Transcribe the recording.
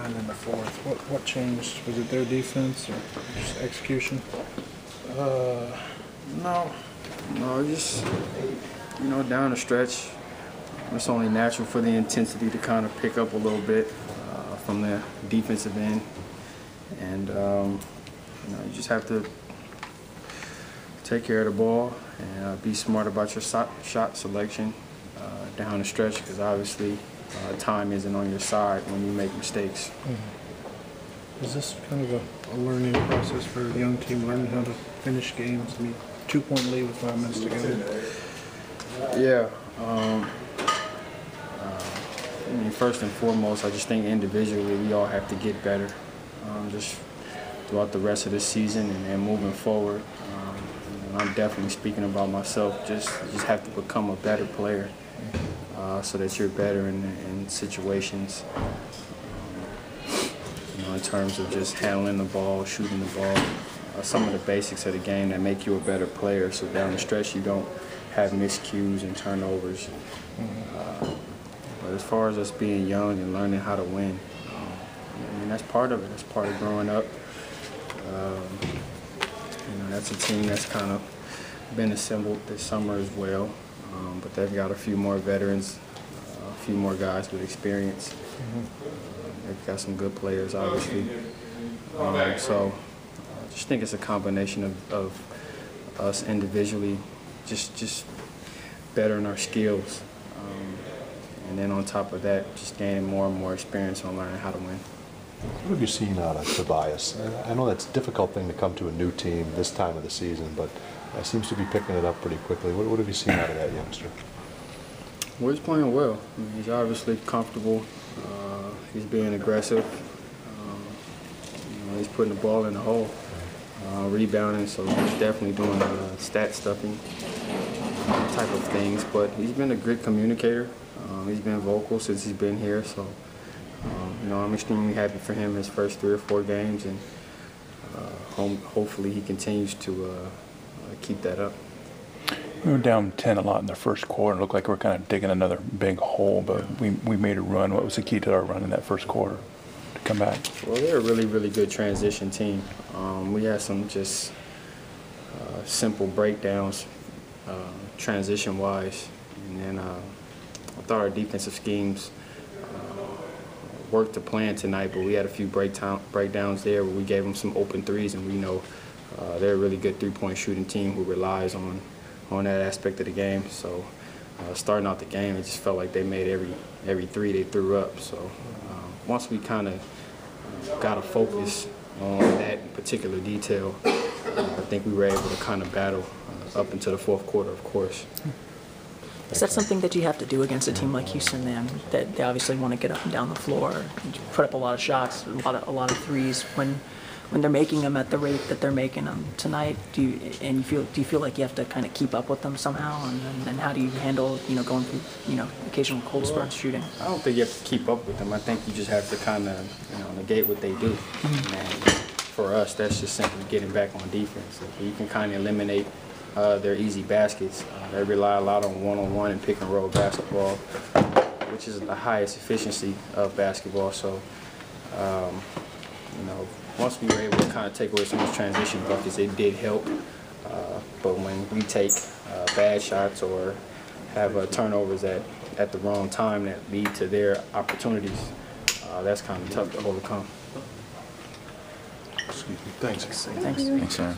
and in the fourth. What changed? Was it their defense or just execution? No, just down the stretch. It's only natural for the intensity to kind of pick up a little bit from the defensive end, and you just have to take care of the ball and be smart about your shot selection down the stretch, because obviously time isn't on your side when you make mistakes. Mm-hmm. Is this kind of a learning process for a young team, learning how to finish games? I mean, 2-point lead with 5 minutes to go. Yeah. I mean, first and foremost, I just think individually we all have to get better just throughout the rest of the season and moving forward. I'm definitely speaking about myself. Just have to become a better player so that you're better in situations. In terms of just handling the ball, shooting the ball, some of the basics of the game that make you a better player. So down the stretch, you don't have miscues and turnovers. But as far as us being young and learning how to win, I mean, that's part of it. That's part of growing up. That's a team that's kind of been assembled this summer as well. But they've got a few more veterans, a few more guys with experience. They've got some good players, obviously. So I just think it's a combination of us individually just bettering our skills. And then on top of that, just gaining more and more experience on learning how to win. What have you seen out of Tobias? I know that's a difficult thing to come to a new team this time of the season, but seems to be picking it up pretty quickly. What have you seen out of that youngster? Well, he's playing well. I mean, he's obviously comfortable. He's being aggressive. He's putting the ball in the hole, rebounding, so he's definitely doing stat stuffing type of things. But he's been a good communicator. He's been vocal since he's been here, so I'm extremely happy for him his first 3 or 4 games, and hopefully he continues to keep that up. We were down 10 a lot in the first quarter. It looked like we were kind of digging another big hole, but we made a run. What was the key to our run in that first quarter to come back? Well, they're a really, really good transition team. We had some just simple breakdowns transition-wise, and then I thought our defensive schemes worked to plan tonight, but we had a few breakdowns there where we gave them some open threes, and we know they're a really good 3-point shooting team who relies on that aspect of the game. So starting out the game, it just felt like they made every three they threw up. So once we kind of got a focus on that particular detail, I think we were able to kind of battle up into the fourth quarter, of course. Is that something that you have to do against a team like Houston, then? That they obviously want to get up and down the floor, and put up a lot of shots, a lot of threes. When they're making them at the rate that they're making them tonight, do you feel like you have to kind of keep up with them somehow? And how do you handle going through occasional cold spurts shooting? I don't think you have to keep up with them. I think you just have to kind of negate what they do. And for us, that's just simply getting back on defense. If you can kind of eliminate their easy baskets. They rely a lot on one-on-one and pick-and-roll basketball, which is the highest efficiency of basketball. So, once we were able to kind of take away some of those transition buckets, it did help. But when we take bad shots or have turnovers at the wrong time that lead to their opportunities, that's kind of tough to overcome. Excuse me. Thanks. Thanks. Thanks, Aaron.